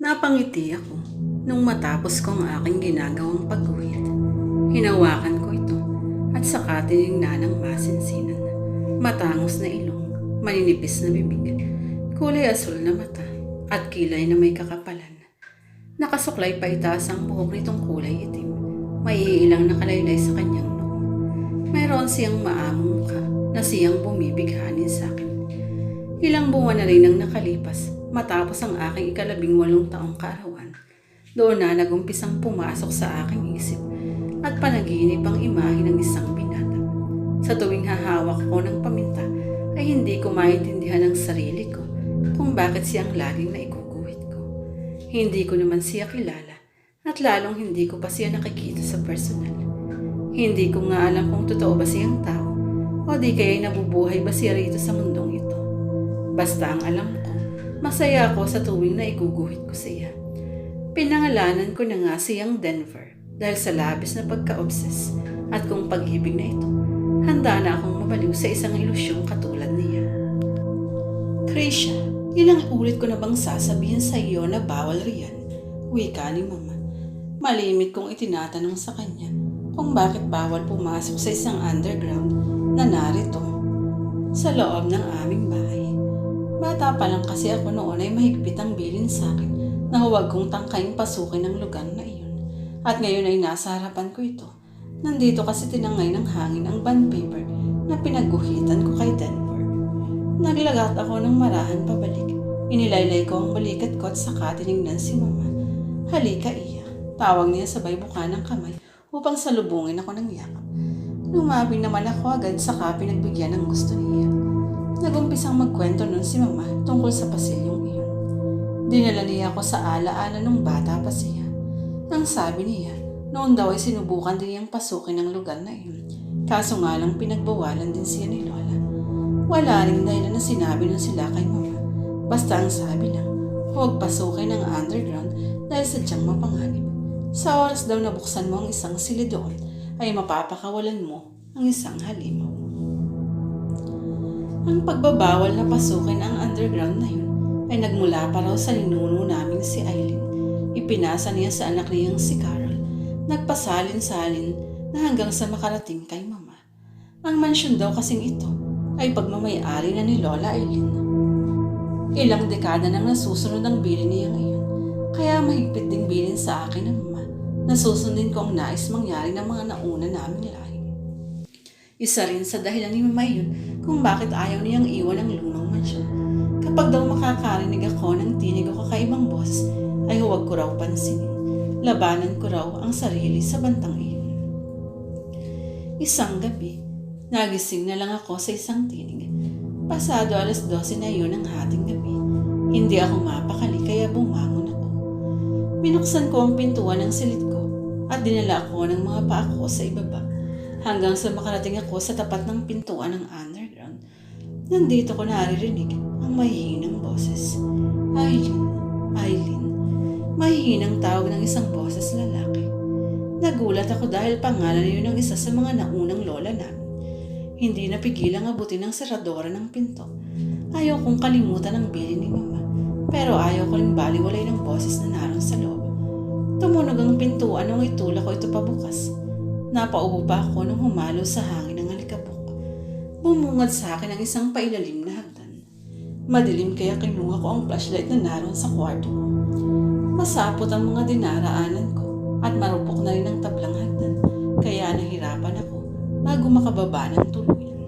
Napangiti ako nung matapos ko ang aking ginagawang pagguhit. Hinawakan ko ito at saka tinignan ng masinsinan. Matangos na ilong, maninipis na bibig, kulay asul na mata at kilay na may kakapalan. Nakasuklay pa itaas ang buhok nitong kulay itim. May iilang nakalaylay sa kanyang noo. Mayroon siyang maamong mukha na siyang bumibighanin sa akin. Ilang buwan na rin ang nakalipas matapos ang aking 18 taong kaarawan. Doon na nagumpisang pumasok sa aking isip at panaginip ang imahe ng isang binata. Sa tuwing hahawak ko ng paminta ay hindi ko maintindihan ang sarili ko kung bakit siyang laging naiguguhit ko. Hindi ko naman siya kilala at lalong hindi ko pa siya nakikita sa personal. Hindi ko nga alam kung totoo ba siyang tao o di kaya'y nabubuhay ba siya rito sa mundong ito. Basta ang alam ko, masaya ako sa tuwing naiguguhit ko siya. Pinangalanan ko na nga siyang Denver dahil sa labis na pagka-obsess at kung pag-ibig na ito, handa na akong mabaliw sa isang ilusyong katulad niya. Krisha, ilang ulit ko na bang sasabihin sa iyo na bawal riyan? Wika ni Mama. Malimit kong itinatanong sa kanya kung bakit bawal pumasok sa isang underground na narito sa loob ng aming bahay. Bata pa lang kasi ako noon ay mahigpit ang bilin sa akin na huwag kong tangkaing pasukin ang lugar na iyon. At ngayon ay nasa harapan ko ito. Nandito kasi tinangay ng hangin ang bond paper na pinagguhitan ko kay Denver. Naglagat ako ng marahan pabalik. Inilaylay ko ang balikat ko at saka tinignan si Mama. Halika iya. Tawag niya sabay buka ng kamay upang salubungin ako ng yakap. Lumabi naman ako agad saka pinagbigyan ng gusto niya. Nagumpisang magkwento nun si Mama tungkol sa pasilyong iyon. Dinala niya ako sa alaala nung bata pa siya. Ang sabi niya, noon daw ay sinubukan din niyang pasukin ang lugar na iyon. Kaso nga lang pinagbawalan din siya ni Lola. Wala rin dahilan na sinabi nun sila kay Mama. Basta ang sabi lang, huwag pasukin ang underground dahil sadyang mapanganib. Sa oras daw na buksan mo ang isang silid doon, ay mapapakawalan mo ang isang halimaw. Ang pagbabawal na pasukin ang underground na yun ay nagmula pa raw sa ninuno naming si Eileen. Ipinasa niya sa anak niyang si Carol. Nagpasalin-salin na hanggang sa makarating kay Mama. Ang mansyon daw kasing ito ay pagmamayari na ni Lola Eileen. Ilang dekada nang nasusunod ang bilin niya ngayon. Kaya mahigpit ding bilin sa akin ng Mama. Nasusundin ko ang nais mangyari ng mga nauna naming lahi. Isa rin sa dahilan ni Mama yun kung bakit ayaw niyang iwan ang lumang mansyon. Kapag daw makakarinig ako ng tinig o kakaibang boses, ay huwag ko raw pansinin. Labanan ko raw ang sarili sa bantang iyon. Isang gabi, nagising na lang ako sa isang tinig. Pasado 12:00 na yun ng hating gabi. Hindi ako mapakali kaya bumangon ako. Binuksan ko ang pintuan ng silid ko at dinala ako ng mga paa ko sa ibaba hanggang sa makarating ako sa tapat ng pintuan ng underground. Nandito ko naririnig ang mahihinang boses. Eileen, Eileen. Mahihinang tawag ng isang boses lalaki. Nagulat ako dahil pangalan niyo ng isa sa mga naunang lola namin. Hindi napigilang abutin ng seradora ng pinto. Ayaw kong kalimutan ang bilin ni Mama, pero ayaw ko rin baliwalay ng boses na naroon sa loob. Tumunog ang pintuan nung itulak ko ito pabukas. Napaubo pa ako nung humalo sa hangin ng alikabok. Bumungad sa akin ang isang pailalim na hagdan. Madilim kaya kinuha ko ang flashlight na naroon sa kwarto ko. Masapot ang mga dinaraanan ko at marupok na rin ang tablang hagdan kaya nahirapan ako bago makababa ng tuluyan.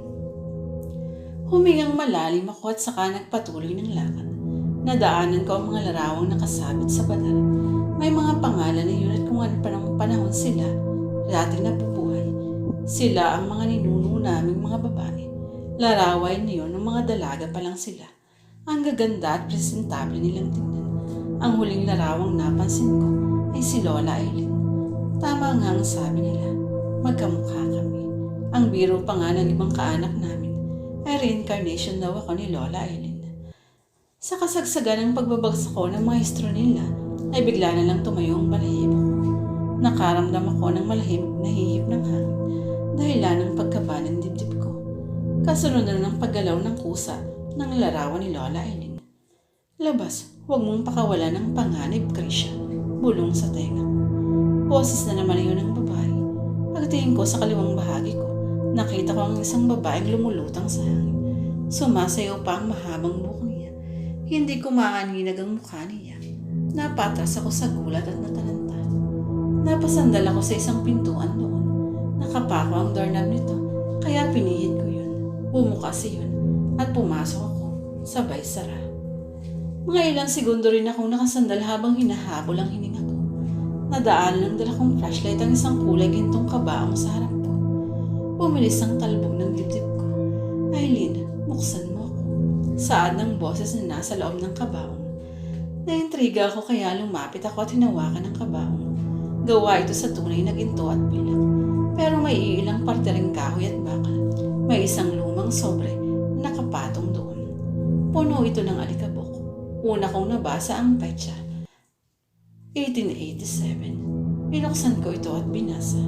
Humingang malalim ako at saka nagpatuloy ng lakad. Nadaanan ko ang mga larawang nakasabit sa batal. May mga pangalan na yun at kung ano pa ng panahon sila, dating nabubuhay. Sila ang mga ninuno naming mga babae. Larawan niyon ng mga dalaga pa lang sila. Ang gaganda at presentable nilang tingnan. Ang huling larawang napansin ko ay si Lola Eileen. Tama nga ang sabi nila, magkamukha kami. Ang biro pa nga ng ibang kaanak namin ay reincarnation daw ako ni Lola Eileen. Sa kasagsagan ng pagbabagsak ko ng mga histro nila, ay bigla na lang tumayo ang balahibo ko. Nakaramdam ako ng malahimig na hihip ng hangin, dahilan ng pagkaba ng dibdib ko. Kasunod na ng paggalaw ng kusa ng larawan ni Lola Eileen. Labas, Huwag mong pakawalan ng panganib, Christian. Bulong sa tenga ko. Boses na naman iyon ng babae. Pagtingin ko sa kaliwang bahagi ko, nakita ko ang isang babaeng lumulutang sa hangin. Sumasayaw pa ang mahabang buhok niya. Hindi ko maaninag ang mukha niya. Napatras ako sa gulat at natalanta. Napasandal ako sa isang pintuan doon. Nakapako ang doorknob nito, kaya pinihit ko yun. Bumukas iyon at pumasok ako, sabay sara. Mga ilang segundo rin akong nakasandal habang hinahabol ang hininga ko. Nadaan ng dala kong flashlight ang isang kulay gintong kabaong sa harap ko. Bumilis ang talbog ng dibdib ko. Aileen, buksan mo ako. Saad ng boses na nasa loob ng kabaong. Naintriga ako kaya lumapit ako at hinawakan ang kabaong. Gawa ito sa tunay na ginto at pilak. Pero may iilang parte ring kahoy at bakal. May isang lumang sobre na nakapatong doon. Puno ito ng alikabok. Una kong nabasa ang petsa. 1887. Binuksan ko ito at binasa.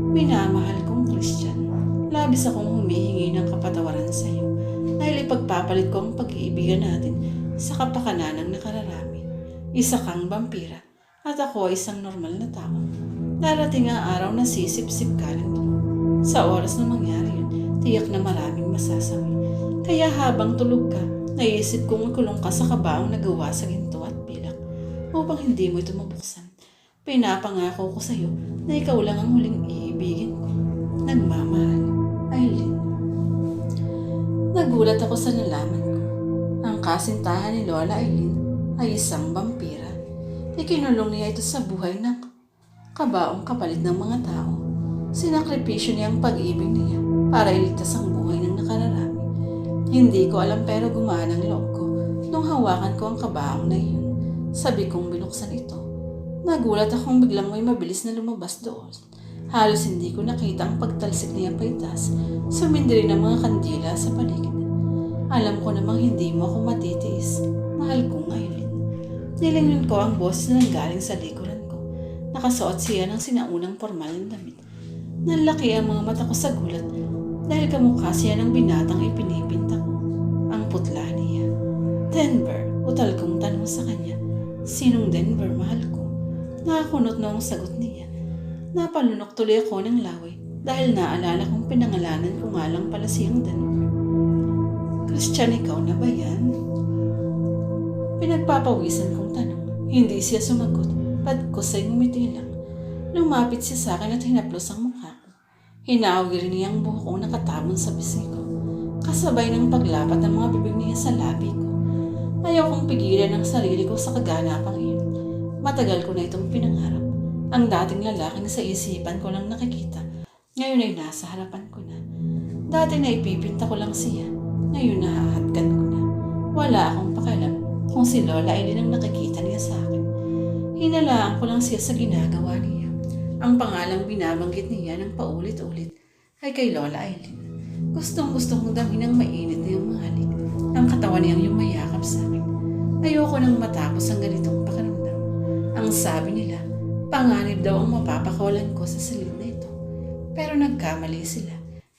Minamahal kong Christian, labis akong humihingi ng kapatawaran sa iyo dahil ipagpapalit ko ang pag-iibigan natin sa kapakanan ng nakararami. Isa kang vampira at ako ay isang normal na tao. Darating ang araw na sisip-sip ka ng dugo. Sa oras na mangyari yun, tiyak na maraming masasabi. Kaya habang tulog ka, naisip kong ikulong ka sa kabaong na gawa sa ginto at pilak upang hindi mo ito mabuksan. Pinapangako ko sa iyo na ikaw lang ang huling iibigin ko. Nagmamahal, Aileen. Nagulat ako sa nalaman ko. Ang kasintahan ni Lola Aileen ay isang vampira. Ikinulong niya ito sa buhay ng kabaong kapalit ng mga tao. Sinakripisyo niya ang pag-ibig niya para iligtas ang buhay ng nakararami. Hindi ko alam pero gumaan ang loob ko nung hawakan ko ang kabaong na iyon. Sabi kong binuksan ito. Nagulat akong biglang may mabilis na lumabas doon. Halos hindi ko nakita ang pagtalsik niya paitas. Sumindiri ng mga kandila sa paligid. Alam ko namang hindi mo ako matitiis. Mahal kong Aileen. Nilingon ko ang boses na nanggaling sa likuran ko. Nakasuot siya ng sinaunang formal na damit. Nanlaki ang mga mata ko sa gulat dahil kamukha siya ng binatang ipinipinta ko. Ang putla niya. Denver, utal kong tanong sa kanya. Sinong Denver, mahal ko? Nakakunot noong sagot niya. Napalunok tuloy ako ng laway dahil naalala kong pinangalanan ko nga lang pala siyang Denver. Christian, ikaw na ba yan? Pinagpapawisan kong tanong. Hindi siya sumagot. Pagkus ay ngumiti lang. Lumapit siya sa akin at hinaplos ang mukha ko. Hinawag rin niya ang buhok kong nakatamon sa bisig ko. Kasabay ng paglapat ng mga bibig niya sa labi ko. Ayaw kong pigilan ang sarili ko sa kaganapang iyon. Matagal ko na itong pinangarap. Ang dating lalaking sa isipan ko lang nakikita, ngayon ay nasa harapan ko na. Dati na ipipinta ko lang siya, ngayon nahahatkan ko na. Wala akong pakialam kung si Lola ay din ang nakikita niya sa akin. Hinalaan ko lang siya sa ginagawa niya. Ang pangalang binabanggit niya ng paulit-ulit ay kay Lola Aileen. Gustong-gusto kong damhin ang mainit na yung mga halik. Ang katawan niyang yumayakap sa akin. Ayoko nang matapos ang ganitong pakiramdam. Ang sabi nila, panganib daw ang mapapakawalan ko sa silid na ito. Pero nagkamali sila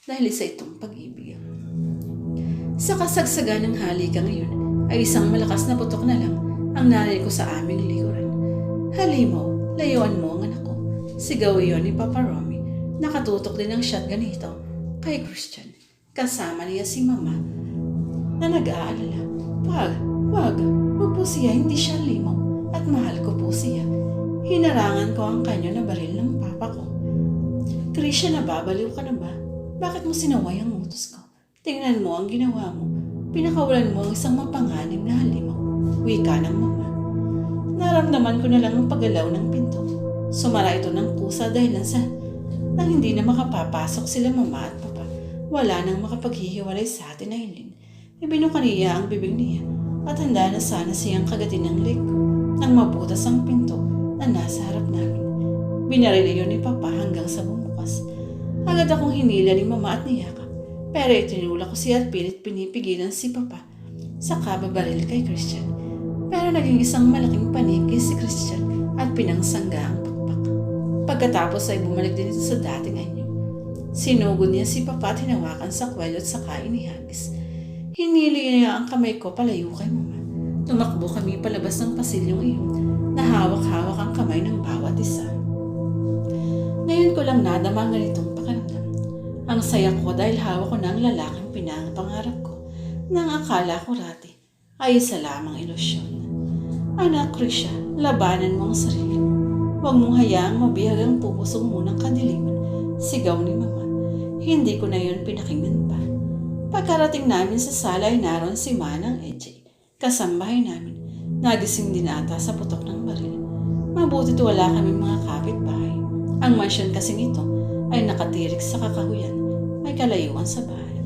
dahil isa itong pag-ibig. Sa kasagsagan ng halika ngayon ay isang malakas na putok na lang ang narinig ko sa aming likuran. Halimaw, layuan mo ang anak ko. Sigaw iyon ni Papa Romy. Nakatutok din ang shotgun nito kay Christian. Kasama niya si Mama na nag-aalala. Wag po siya, hindi siya limaw at mahal ko po siya. Hinarangan ko ang kanyo na baril ng papa ko. Christian, nababaliw ka na ba? Bakit mo sinaway ang utos ko? Tingnan mo ang ginawa mo. Pinakawalan mo ang isang mapanganib na halimaw. Wika ng Mama. Naramdaman ko na lang ang paggalaw ng pinto. Sumara ito ng kusa dahil nang hindi na makapapasok sila Mama at Papa. Wala nang makapaghihiwalay sa atin, Aileen. Ibinuka niya ang bibig niya at handa na sana siyang kagatin ng leg ko nang mabutas ang pinto na nasa harap namin. Binaril iyon ni Papa hanggang sa bumukas. Agad akong hinila ni Mama at niyakap, pero itinulak ko siya at pilit pinipigilan si Papa sa kababaril kay Christian. Pero naging isang malaking paniki si Christian at pinangsangga ang pakpak. Pagkatapos ay bumalik din ito sa dating anyo. Sinugod niya si Papa at hinawakan sa kwelyo at saka inihagis. Hinili niya ang kamay ko palayo kay Mama. Tumakbo kami palabas ng pasilyong iyon na hawak-hawak ang kamay ng bawat isa. Ngayon ko lang nadama ang ganitong pakiramdam. Ang saya ko dahil hawak ko na ang lalaking pinangapangarap ko nang akala ko rati ay isa lamang ilusyon. Anak Krisha, labanan mo ang sarili mo. Huwag mong hayaang mabihag ang pupusok mo ng kadiliman. Sigaw ni Mama. Hindi ko na yun pinakinggan pa. Pagkarating namin sa sala ay naroon si Manang EJ. Kasambahay namin. Nagising din ata sa putok ng baril. Mabuti't wala kaming mga kapitbahay. Ang mansyon kasing ito ay nakatirik sa kakahuyan. May kalayuan sa bahay.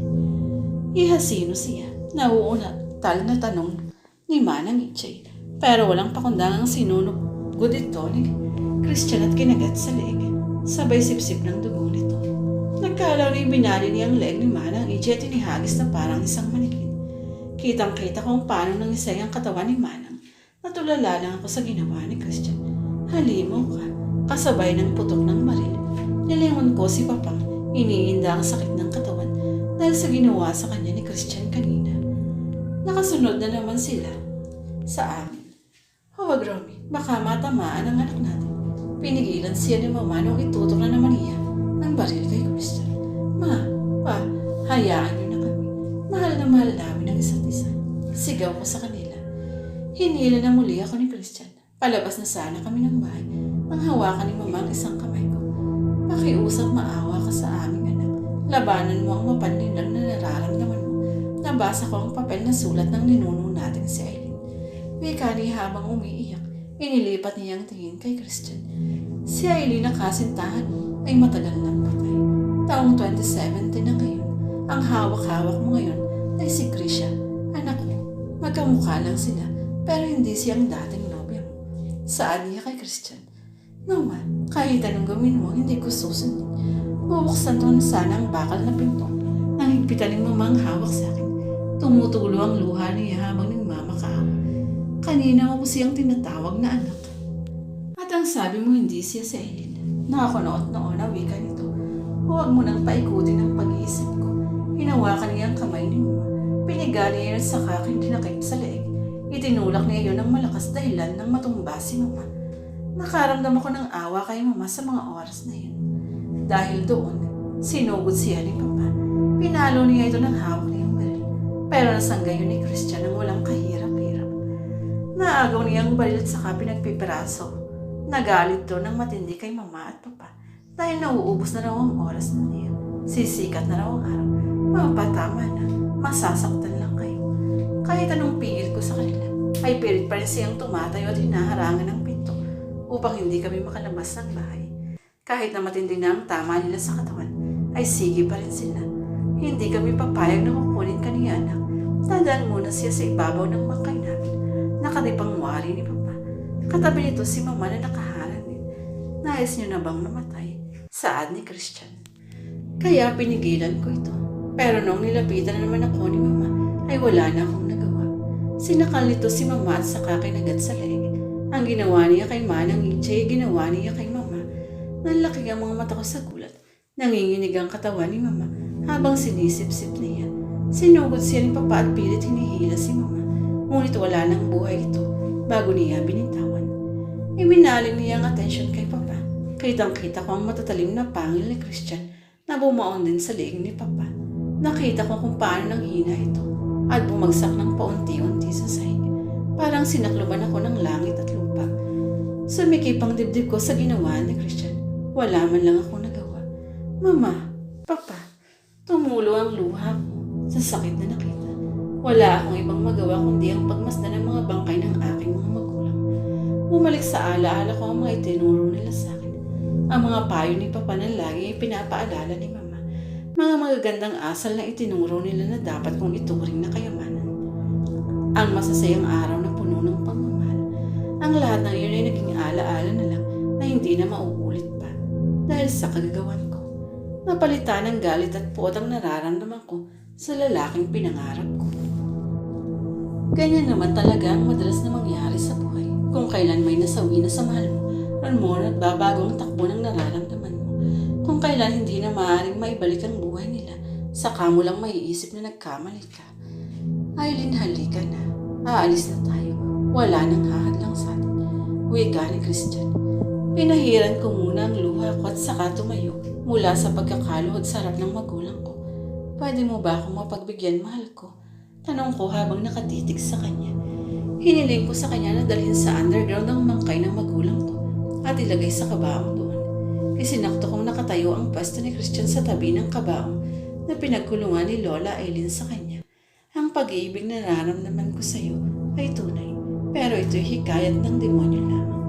Iha, sino siya? Nauunatal na tanong ni Manang EJ. Pero walang pakundangang sinunugod ito ni Christian at kinagat sa leeg. Sabay sipsip ng dugo nito. Nagkalaw na ibinali niya ang leeg ni Manang EJ at inihagis na parang isang manikin. Kitang-kita kung paano nangisay ang katawan ni Manang. Natulala lang ako sa ginawa ni Christian. Halimaw ka, kasabay ng putok ng baril. Nilingon ko si Papang, iniinda ang sakit ng katawan dahil sa ginawa sa kanya ni Christian kanina. Nakasunod na naman sila sa amin. Huwag, Romy, baka matamaan ang anak natin. Pinigilan siya ni Mama nung itutok na naman niya ang baril kay Christian. Ma, Pa, hayaan niyo na kami. Mahal na mahal namin ang isa't isa. Sigaw ko sa kanila. Hinila na muli ako ni Christian. Palabas na sana kami ng bahay nang hawakan ni Mama ang isang kamay ko. Pakiusap, maawa ka sa aming anak. Labanan mo ang mapanlinlang na nararamdaman mo. Nabasa ko ang papel na sulat ng ninuno natin si Aileen. Wika niya habang umiiyak. Inilipat niya ang tingin kay Christian. Si Aileen na kasintahan mo ay matagal nang patay. Taong 2017 na ngayon. Ang hawak-hawak mo ngayon ay si Krisha, anak mo. Magkamukha lang sila, pero hindi siyang dating nobya mo. Saan niya kay Christian? Mama, kahit anong gawin mo, hindi ko susundin. Bubuksan ko na sana ang bakal na pinto. Nang higpitan ng Mama ang hawak sa akin. Tumutulo ang luha niya habang nagmamakaawa. Kanina mo siyang tinatawag na anak. At ang sabi mo hindi siya si Aileen. Nakakunoot noon na wika nito. Huwag mo nang paikutin ang pag-iisip ko. Hinawakan niya ang kamay ni Mama. Piniga niya yun sa kaking dinakip sa leeg. Itinulak niya yun ng malakas dahilan nang matumba si Mama. Nakaramdam ako ng awa kay Mama sa mga oras na yun. Dahil doon, sinugod siya ni Papa. Pinalo niya ito ng hawak niyang baril. Pero nasanggay yun ni Christian ng walang kahirap-hirap. Naagaw niya ang baril at saka pinagpipiraso. Nagalit doon ng matindi kay Mama at Papa. Dahil nauubos na raw ang oras na niya. Sisikat na raw ang araw. Mapatama na. Masasaktan lang kayo. Kahit anong pigil ko sa kanila, ay pilit pa rin siyang tumatayo at hinaharangan ng pinto upang hindi kami makalabas ng bahay. Kahit na matindi na ang tama nila sa katawan, ay sige pa rin sila. Hindi kami papayag na kukunin kaniya anak. Tandaan muna siya sa ibabaw ng bangkay namin. Nakatipang wari ni Papa. Katabi nito si Mama na nakaharang din. Nais niyo na bang mamatay? Saad ni Christian. Kaya pinigilan ko ito. Pero nung nilapitan na naman ako ni Mama, ay wala na akong nagawa. Sinakal nito si Mama at saka kinagat sa leeg. Ang ginawa niya kay Manang EJ, ginawa niya kay Mama. Nanlaki ang mga mata ko sa gulat. Nanginginig ang katawan ni Mama habang sinisip-sip niya. Sinugod siya ni Papa at pilit hinihila si Mama. Ngunit wala nang buhay ito bago niya binitawan. Ibinaling niya ang atensyon kay Papa. Kitang-kita ko ang matatalim na pangil ni Christian na bumaon din sa leeg ni Papa. Nakita ko kung paano nang hina ito at bumagsak ng paunti-unti sa sahig. Parang sinakluban ako ng langit at lupa. Sumikip ang dibdib ko sa ginawa ni Christian. Wala man lang ako nagawa. Mama, Papa, tumulo ang luha ko sa sakit na nakita. Wala akong ibang magawa kundi ang pagmasdan ng mga bangkay ng aking mga magulang. Bumalik sa alaala ko ang mga itinuro nila sa akin. Ang mga payo ni Papa na lagi ay pinapaalala ni Mama. Mga magagandang asal na itinuro nila na dapat kong ituring na kayamanan. Ang masasayang araw na puno ng pagmamahal. Ang lahat ng iyon ay naging alaala na lang na hindi na mauulit pa. Dahil sa kagagawan ko, napalitan ng galit at puot ang nararamdaman ko sa lalaking pinangarap ko. Ganyan naman talaga ang madalas na mangyari sa buhay. Kung kailan may nasawi na sa mahal mo, ron mo at babago ang takbo ng nararamdaman mo. Kung kailan hindi na maaaring maibalik ang buhay nila, saka mo lang maiisip na nagkamali ka. Aileen, halika na. Aalis na tayo. Wala nang hahadlang sa atin. Wika ni Christian. Pinahiran ko muna ang luha ko at saka tumayo mula sa pagkakaluhod sa harap ng magulang ko. Pwede mo ba akong mapagbigyan, mahal ko? Tanong ko habang nakatitig sa kanya. Hiniling ko sa kanya na dalhin sa underground ang mangkay ng magulang ko at ilagay sa kabaong doon. Isinakto kong nakatayo ang pwesto ni Christian sa tabi ng kabaong na pinagkulungan ni Lola Aileen sa kanya. Ang pag-ibig na nararamdaman ko sa iyo ay tunay, pero ito'y hikayat ng demonyo lamang.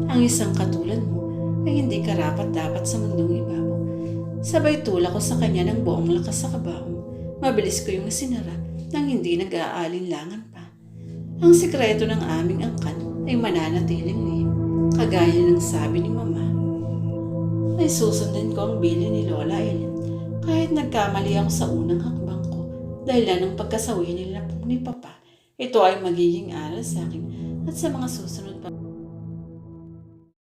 Ang isang katulad mo ay hindi karapat-dapat sa mundong ibabaw. Sabay tulak ko sa kanya ng buong lakas sa kabaong. Mabilis ko yung sinara nang hindi nag-aalinlangan pa. Ang sikreto ng aming angkan ay mananatiling lihim, kagaya ng sabi ni Mama. Ay susundan ko ang bili ni Lola Aileen kahit nagkamali ako sa unang hakbang ko dahil ng pagkasawi nila ni Papa. Ito ay magiging aral sa akin at sa mga susunod pa.